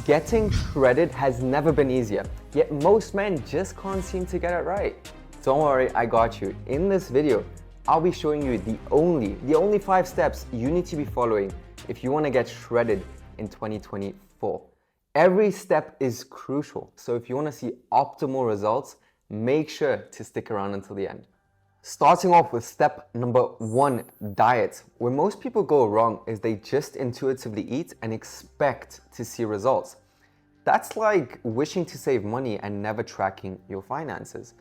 Getting shredded has never been easier, yet most men just can't seem to get it right. Don't worry, I got you. In this video, I'll be showing you the only 5 steps you need to be following if you want to get shredded in 2024. Every step is crucial, so if you want to see optimal results, make sure to stick around until the end. Starting off with step number 1, diet. Where most people go wrong is they just intuitively eat and expect to see results. That's like wishing to save money and never tracking your finances.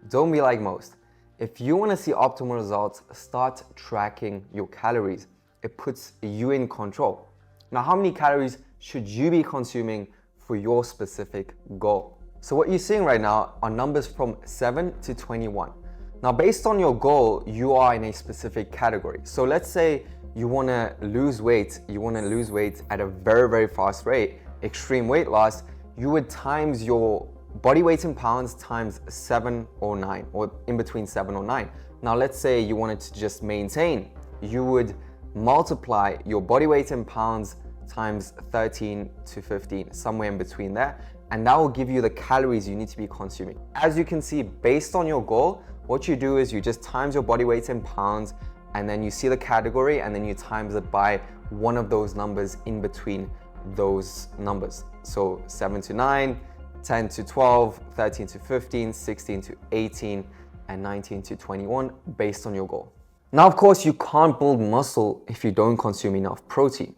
Don't be like most. If you want to see optimal results, start tracking your calories. It puts you in control. Now, how many calories should you be consuming for your specific goal? So what you're seeing right now are numbers from 7 to 21. Now, based on your goal, you are in a specific category. So let's say you want to lose weight. You want to lose weight at a very, very fast rate, extreme weight loss. You would times your body weight in pounds times 7 or 9, or in between 7 or 9. Now, let's say you wanted to just maintain. You would multiply your body weight in pounds times 13 to 15, somewhere in between there. And that will give you the calories you need to be consuming. As you can see, based on your goal, what you do is you just times your body weight in pounds, and then you see the category, and then you times it by one of those numbers in between those numbers. So 7 to 9, 10 to 12, 13 to 15, 16 to 18, and 19 to 21 based on your goal. Now, of course, you can't build muscle if you don't consume enough protein.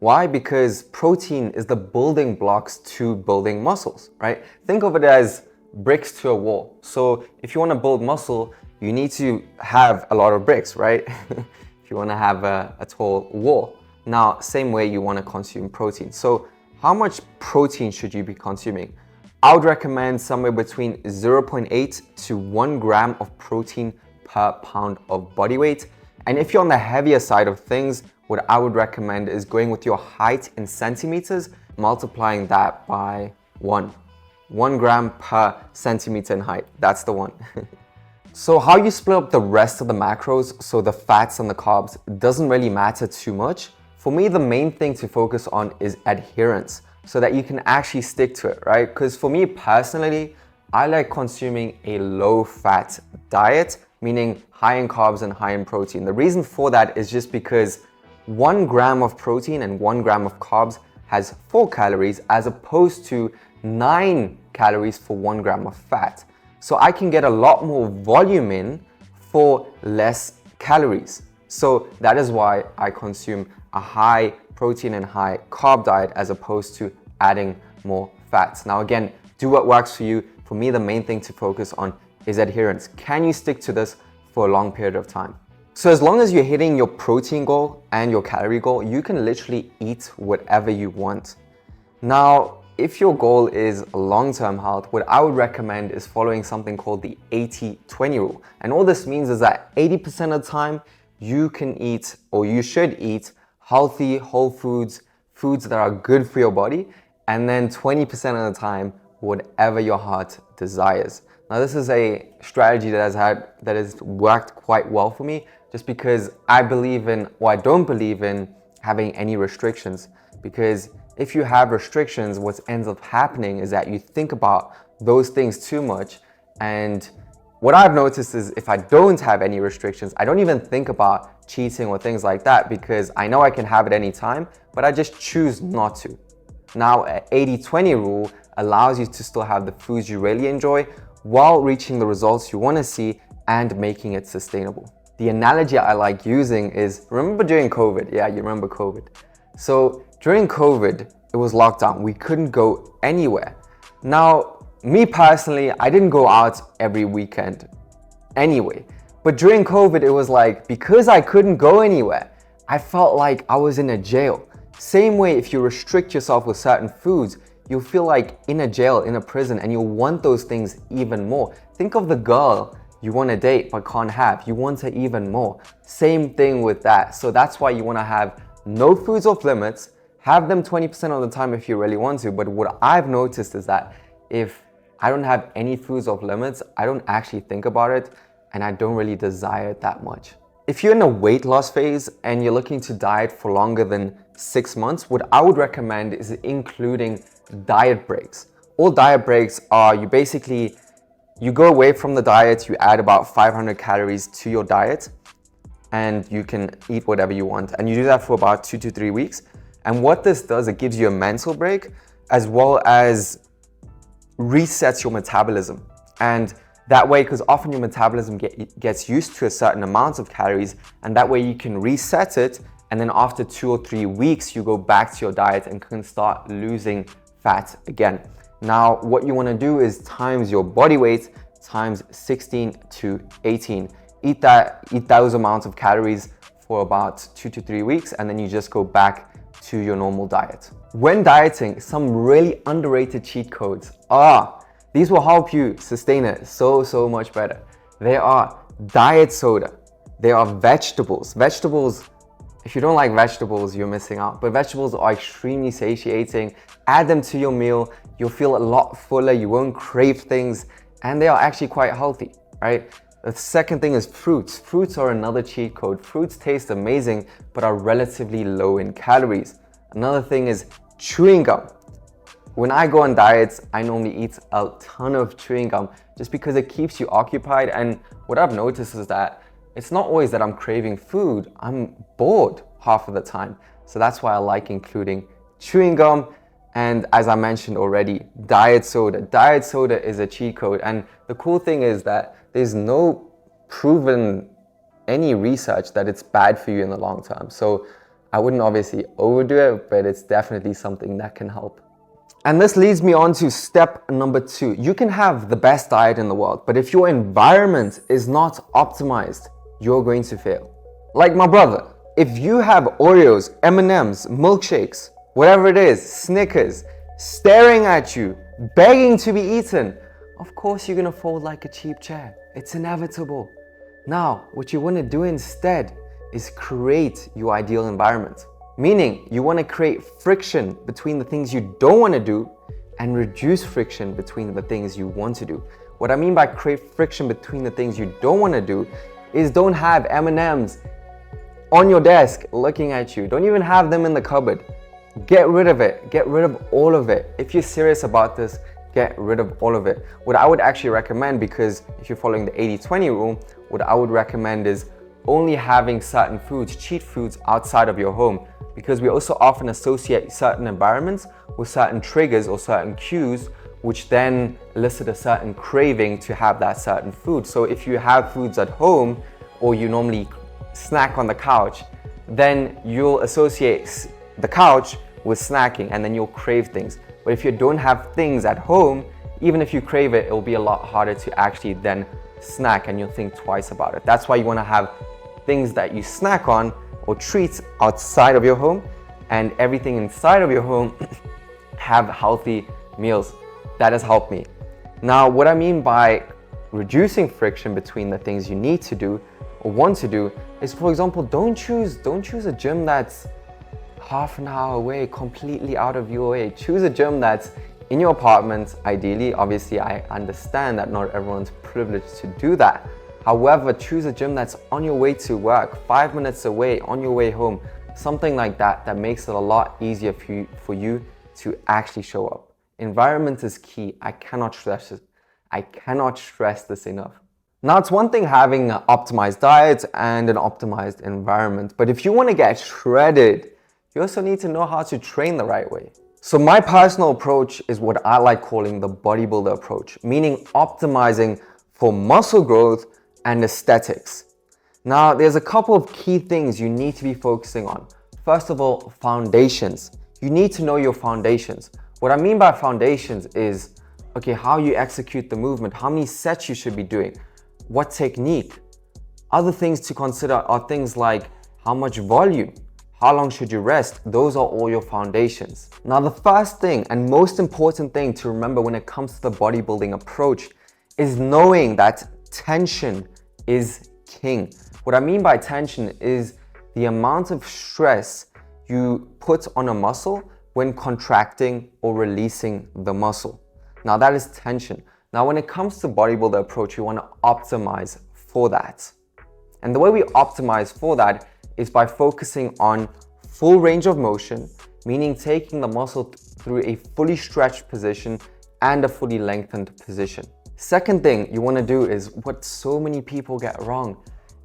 Why? Because protein is the building blocks to building muscles, right? Think of it as bricks to a wall. So if you want to build muscle, you need to have a lot of bricks, right? If you want to have a tall wall. Now, same way you want to consume protein. So how much protein should you be consuming? I would recommend somewhere between 0.8 to 1 gram of protein per pound of body weight. And if you're on the heavier side of things, what I would recommend is going with your height in centimeters, multiplying that by 1 gram per centimeter in height. That's the one. So how you split up the rest of the macros, so the fats and the carbs, doesn't really matter too much. For me, the main thing to focus on is adherence, so that you can actually stick to it, right? Because for me personally, I like consuming a low-fat diet, meaning high in carbs and high in protein. The reason for that is just because 1 gram of protein and 1 gram of carbs has 4 calories as opposed to 9 calories for 1 gram of fat. So I can get a lot more volume in for less calories. So that is why I consume a high protein and high carb diet as opposed to adding more fats. Now again, do what works for you. For me, the main thing to focus on is adherence. Can you stick to this for a long period of time? So as long as you're hitting your protein goal and your calorie goal, you can literally eat whatever you want. Now, if your goal is long-term health, what I would recommend is following something called the 80-20 rule. And all this means is that 80% of the time you can eat, or you should eat, healthy, whole foods, foods that are good for your body, and then 20% of the time, whatever your heart desires. Now, this is a strategy that has worked quite well for me, just because I believe in, or I don't believe in, having any restrictions. Because if you have restrictions, what ends up happening is that you think about those things too much. And what I've noticed is if I don't have any restrictions, I don't even think about cheating or things like that, because I know I can have it anytime, but I just choose not to. Now, an 80-20 rule allows you to still have the foods you really enjoy while reaching the results you want to see and making it sustainable. The analogy I like using is, remember during COVID? Yeah, you remember COVID. So during COVID, it was lockdown. We couldn't go anywhere. Now, me personally, I didn't go out every weekend anyway. But during COVID, it was like, because I couldn't go anywhere, I felt like I was in a jail. Same way, if you restrict yourself with certain foods, you'll feel like in a jail, in a prison, and you'll want those things even more. Think of the girl you want to date but can't have. You want her even more. Same thing with that. So that's why you want to have no foods off limits. Have them 20% of the time if you really want to. But what I've noticed is that if I don't have any foods off limits, I don't actually think about it, and I don't really desire it that much. If you're in a weight loss phase and you're looking to diet for longer than 6 months, what I would recommend is including diet breaks. All diet breaks are you go away from the diet, you add about 500 calories to your diet, and you can eat whatever you want. And you do that for about 2 to 3 weeks. And what this does, it gives you a mental break as well as resets your metabolism. And that way, because often your metabolism gets used to a certain amount of calories, and that way you can reset it. And then after 2 or 3 weeks, you go back to your diet and can start losing fat again. Now, what you want to do is times your body weight times 16 to 18. Eat those amounts of calories for about 2 to 3 weeks, and then you just go back to your normal diet. When dieting, some really underrated cheat codes are, these will help you sustain it so much better. They are diet soda. They are vegetables. Vegetables, if you don't like vegetables, you're missing out. But vegetables are extremely satiating. Add them to your meal. You'll feel a lot fuller. You won't crave things. And they are actually quite healthy, right? The second thing is fruits. Fruits are another cheat code. Fruits taste amazing, but are relatively low in calories. Another thing is chewing gum. When I go on diets, I normally eat a ton of chewing gum just because it keeps you occupied. And what I've noticed is that it's not always that I'm craving food, I'm bored half of the time. So that's why I like including chewing gum. And as I mentioned already, diet soda. Diet soda is a cheat code. And the cool thing is that there's no proven any research that it's bad for you in the long term. So I wouldn't obviously overdo it, but it's definitely something that can help. And this leads me on to step number 2. You can have the best diet in the world, but if your environment is not optimized, you're going to fail. Like my brother, if you have Oreos, M&Ms, milkshakes, whatever it is, Snickers, staring at you, begging to be eaten, of course you're gonna fold like a cheap chair. It's inevitable. Now, what you wanna do instead is create your ideal environment. Meaning, you wanna create friction between the things you don't wanna do and reduce friction between the things you want to do. What I mean by create friction between the things you don't wanna do is don't have M&Ms on your desk looking at you. Don't even have them in the cupboard. Get rid of it. Get rid of all of it. If you're serious about this, get rid of all of it. What I would actually recommend, because if you're following the 80-20 rule, what I would recommend is only having certain foods, cheat foods outside of your home, because we also often associate certain environments with certain triggers or certain cues, which then elicit a certain craving to have that certain food. So if you have foods at home or you normally snack on the couch, then you'll associate the couch with snacking and then you'll crave things. But if you don't have things at home, even if you crave it, it'll be a lot harder to actually then snack and you'll think twice about it. That's why you want to have things that you snack on or treats outside of your home, and everything inside of your home have healthy meals. That has helped me. Now, what I mean by reducing friction between the things you need to do or want to do is, for example, don't choose a gym that's half an hour away, completely out of your way. Choose a gym that's in your apartment, ideally. Obviously, I understand that not everyone's privileged to do that. However, choose a gym that's on your way to work, 5 minutes away, on your way home, something like that, that makes it a lot easier for you to actually show up. Environment is key. I cannot stress it. I cannot stress this enough. Now, it's one thing having an optimized diet and an optimized environment, but if you want to get shredded, you also need to know how to train the right way. So my personal approach is what I like calling the bodybuilder approach, meaning optimizing for muscle growth and aesthetics. Now, there's a couple of key things you need to be focusing on. First of all, foundations. You need to know your foundations. What I mean by foundations is, okay, how you execute the movement, how many sets you should be doing, what technique. Other things to consider are things like how much volume, how long should you rest. Those are all your foundations. Now, the first thing and most important thing to remember when it comes to the bodybuilding approach is knowing that tension is king. What I mean by tension is the amount of stress you put on a muscle when contracting or releasing the muscle. Now, that is tension. Now, when it comes to bodybuilder approach, you want to optimize for that. And the way we optimize for that is by focusing on full range of motion meaning taking the muscle through a fully stretched position and a fully lengthened position. Second thing you want to do is what so many people get wrong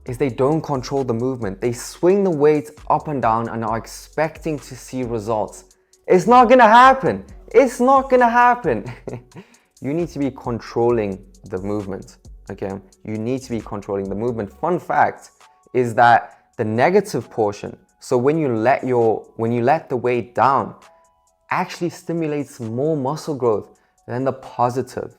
is they don't control the movement. They swing the weight up and down and are expecting to see results. It's not gonna happen. It's not gonna happen. You need to be controlling the movement, okay? You need to be controlling the movement. Fun fact is that the negative portion, so when you let the weight down, actually stimulates more muscle growth than the positive.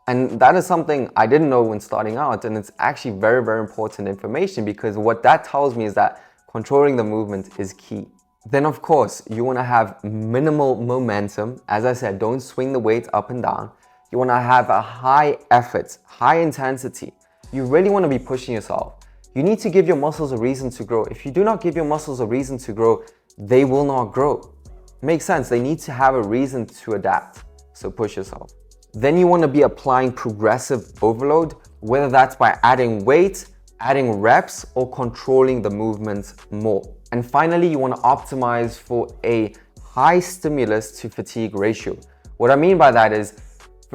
And that is something I didn't know when starting out, and it's actually very, very important information, because what that tells me is that controlling the movement is key. Then of course, you want to have minimal momentum. As I said, don't swing the weight up and down. You want to have a high effort, high intensity. You really want to be pushing yourself. You need to give your muscles a reason to grow. If you do not give your muscles a reason to grow, they will not grow. Makes sense. They need to have a reason to adapt. So push yourself. Then you want to be applying progressive overload, whether that's by adding weight, adding reps, or controlling the movement more. And finally, you want to optimize for a high stimulus to fatigue ratio. What I mean by that is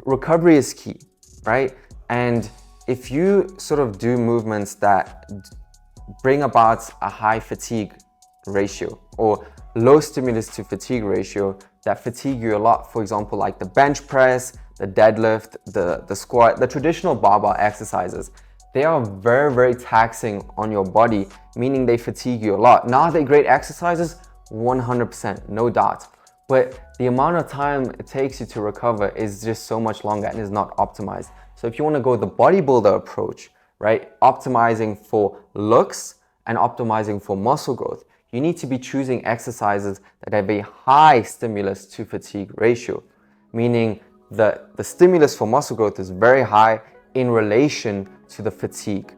recovery is key, right? And if you sort of do movements that bring about a high fatigue ratio or low stimulus to fatigue ratio that fatigue you a lot, for example, like the bench press, the deadlift, the squat, the traditional barbell exercises, they are very, very taxing on your body, meaning they fatigue you a lot. Now, are they great exercises? 100%, no doubt. But the amount of time it takes you to recover is just so much longer and is not optimized. So if you want to go the bodybuilder approach, right, optimizing for looks and optimizing for muscle growth, you need to be choosing exercises that have a high stimulus to fatigue ratio, meaning the stimulus for muscle growth is very high in relation to the fatigue.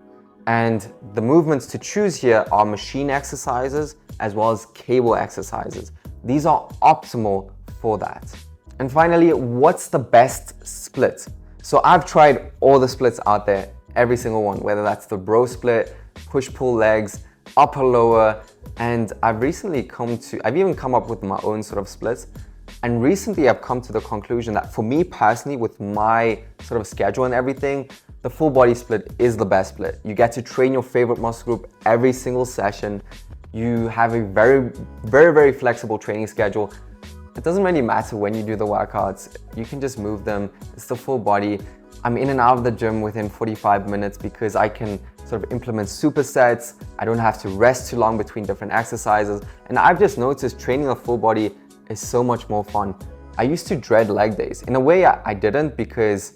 And the movements to choose here are machine exercises as well as cable exercises. These are optimal for that. And finally, what's the best split? So I've tried all the splits out there, every single one, whether that's the bro split, push-pull legs, upper lower, and I've even come up with my own sort of splits. And recently I've come to the conclusion that for me personally, with my sort of schedule and everything, the full body split is the best split. You get to train your favorite muscle group every single session. You have a very, very, very flexible training schedule. It doesn't really matter when you do the workouts. You can just move them. It's the full body. I'm in and out of the gym within 45 minutes because I can sort of implement supersets. I don't have to rest too long between different exercises. And I've just noticed training the full body is so much more fun. I used to dread leg days. In a way, I didn't, because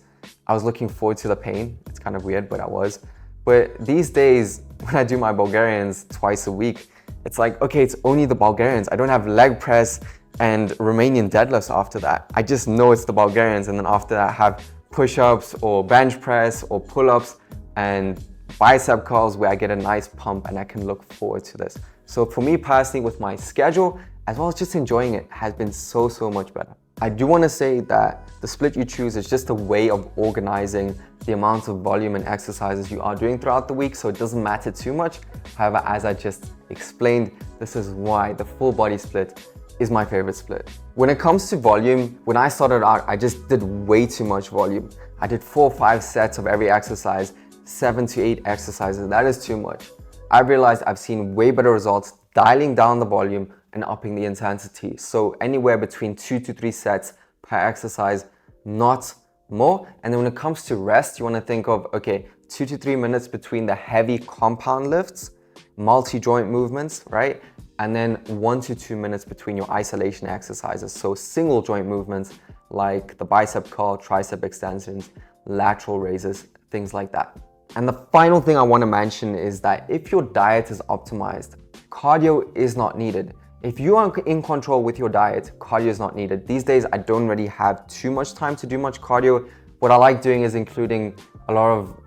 I was looking forward to the pain. It's kind of weird, but I was. But these days, when I do my Bulgarians twice a week, it's like, okay, it's only the Bulgarians. I don't have leg press and Romanian deadlifts after that. I just know it's the Bulgarians, and then after that I have push-ups or bench press or pull-ups and bicep curls where I get a nice pump and I can look forward to this. So for me personally, with my schedule, as well as just enjoying it, has been so much better. I do want to say that the split you choose is just a way of organizing the amount of volume and exercises you are doing throughout the week, so it doesn't matter too much. However, as I just explained, this is why the full body split is my favorite split. When it comes to volume, when I started out, I just did way too much volume. I did 4 or 5 sets of every exercise, 7 to 8 exercises. That is too much. I realized I've seen way better results dialing down the volume and upping the intensity. So anywhere between 2 to 3 sets per exercise, not more. And then when it comes to rest, you want to think of, okay, 2 to 3 minutes between the heavy compound lifts, multi-joint movements, right? And then 1 to 2 minutes between your isolation exercises. So single joint movements like the bicep curl, tricep extensions, lateral raises, things like that. And the final thing I want to mention is that if your diet is optimized, cardio is not needed. If you are in control with your diet, cardio is not needed. These days, I don't really have too much time to do much cardio. What I like doing is including a lot of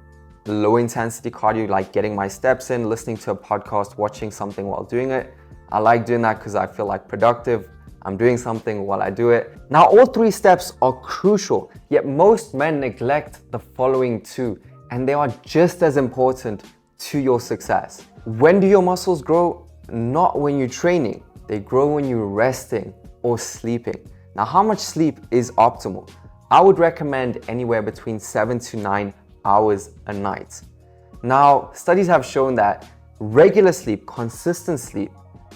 low intensity cardio, like getting my steps in, listening to a podcast, watching something while doing it. I like doing that because I feel like productive. I'm doing something while I do it. Now, all 3 steps are crucial, yet most men neglect the following 2, and they are just as important to your success. When do your muscles grow? Not when you're training. they grow when you're resting or sleeping. Now, how much sleep is optimal? I would recommend anywhere between 7 to 9 hours a night. Now, studies have shown that regular sleep, consistent sleep,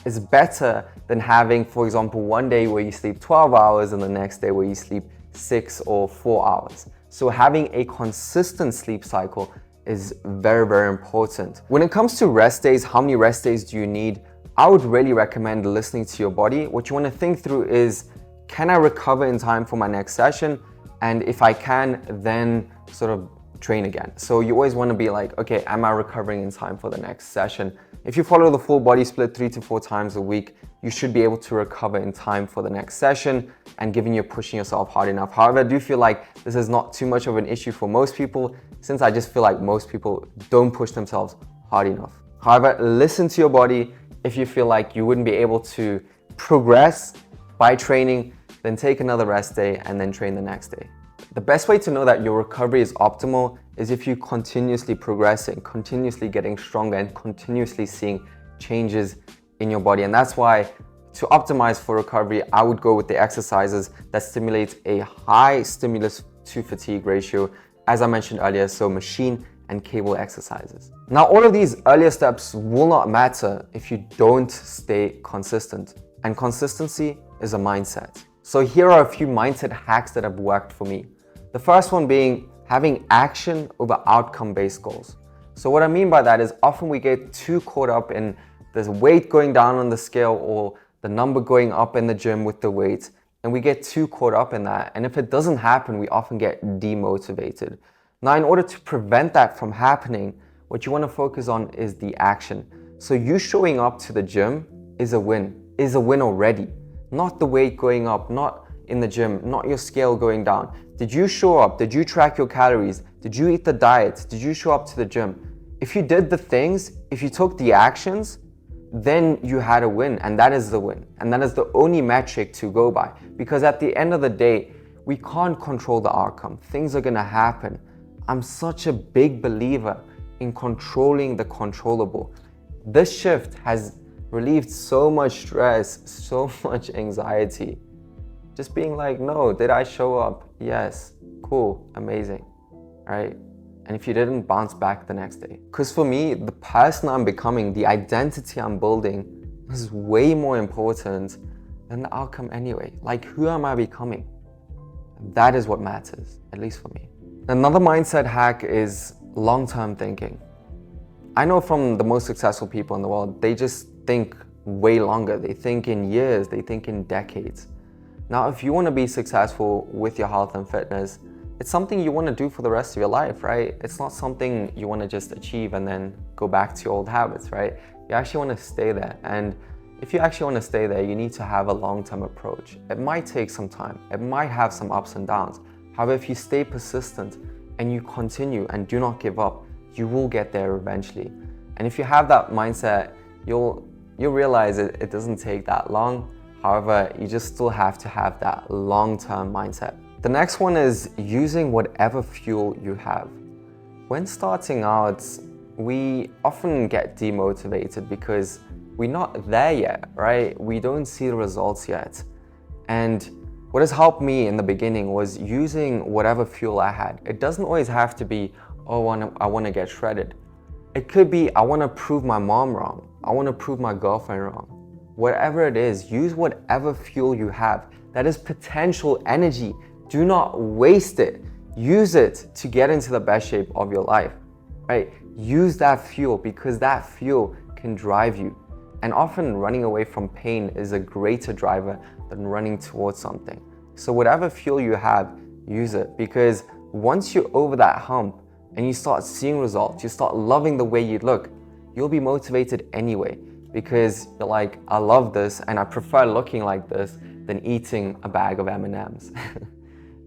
is better than having, for example, one day where you sleep 12 hours and the next day where you sleep 6 or 4 hours. So having a consistent sleep cycle is very, very important. When it comes to rest days, how many rest days do you need? I would really recommend listening to your body. What you want to think through is, can I recover in time for my next session? And if I can, then sort of train again. So you always want to be like, okay, am I recovering in time for the next session? If you follow the full body split 3 to 4 times a week, you should be able to recover in time for the next session and given you're pushing yourself hard enough. However, I do feel like this is not too much of an issue for most people, since I just feel like most people don't push themselves hard enough. However, listen to your body. If you feel like you wouldn't be able to progress by training, then take another rest day and then train the next day. The best way to know that your recovery is optimal is if you continuously progressing, continuously getting stronger and continuously seeing changes in your body. And that's why to optimize for recovery, I would go with the exercises that stimulate a high stimulus to fatigue ratio, as I mentioned earlier, so machine and cable exercises. Now, all of these earlier steps will not matter if you don't stay consistent. And consistency is a mindset. So here are a few mindset hacks that have worked for me. The first one being having action over outcome-based goals. So what I mean by that is often we get too caught up in the weight going down on the scale or the number going up in the gym with the weight, and we get too caught up in that. And if it doesn't happen, we often get demotivated. Now, in order to prevent that from happening, what you want to focus on is the action. So you showing up to the gym is a win already. Not the weight going up, not in the gym, not your scale going down. Did you show up? Did you track your calories? Did you eat the diet? Did you show up to the gym? If you did the things, if you took the actions, then you had a win, and that is the win. And that is the only metric to go by. Because at the end of the day, we can't control the outcome. Things are gonna happen. I'm such a big believer in controlling the controllable. This shift has relieved so much stress, so much anxiety. Just being like, no, did I show up? Yes, cool, amazing, right? And if you didn't, bounce back the next day. Because for me, the person I'm becoming, the identity I'm building is way more important than the outcome anyway. Like, who am I becoming? That is what matters, at least for me. Another mindset hack is long-term thinking. I know from the most successful people in the world, they just think way longer. They think in years, they think in decades. Now, if you want to be successful with your health and fitness, it's something you want to do for the rest of your life, right? It's not something you want to just achieve and then go back to your old habits, right? You actually want to stay there. And if you actually want to stay there, you need to have a long-term approach. It might take some time. It might have some ups and downs. However, if you stay persistent and you continue and do not give up, you will get there eventually. And if you have that mindset, you'll realize it doesn't take that long. However, you just still have to have that long-term mindset. The next one is using whatever fuel you have. When starting out, we often get demotivated because we're not there yet, right? We don't see the results yet. And what has helped me in the beginning was using whatever fuel I had. It doesn't always have to be, oh, I want to get shredded. It could be, I want to prove my mom wrong. I want to prove my girlfriend wrong. Whatever it is, use whatever fuel you have. That is potential energy. Do not waste it. Use it to get into the best shape of your life, right? Use that fuel because that fuel can drive you. And often running away from pain is a greater driver than running towards something. So whatever fuel you have, use it, because once you're over that hump and you start seeing results, you start loving the way you look, you'll be motivated anyway, because you're like, I love this and I prefer looking like this than eating a bag of M&Ms.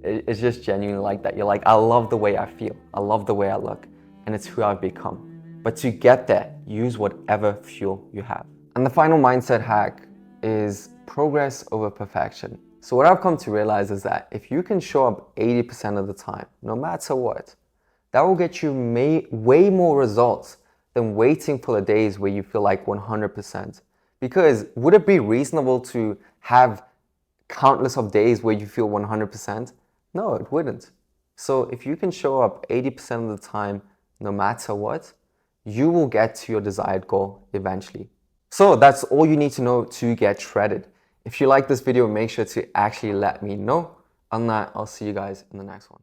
It's just genuinely like that. You're like, I love the way I feel. I love the way I look, and it's who I've become. But to get there, use whatever fuel you have. And the final mindset hack is progress over perfection. So what I've come to realize is that if you can show up 80% of the time, no matter what, that will get you way more results than waiting for the days where you feel like 100%. Because would it be reasonable to have countless of days where you feel 100%? No, it wouldn't. So if you can show up 80% of the time, no matter what, you will get to your desired goal eventually. So that's all you need to know to get shredded. If you like this video, make sure to actually let me know. On that, I'll see you guys in the next one.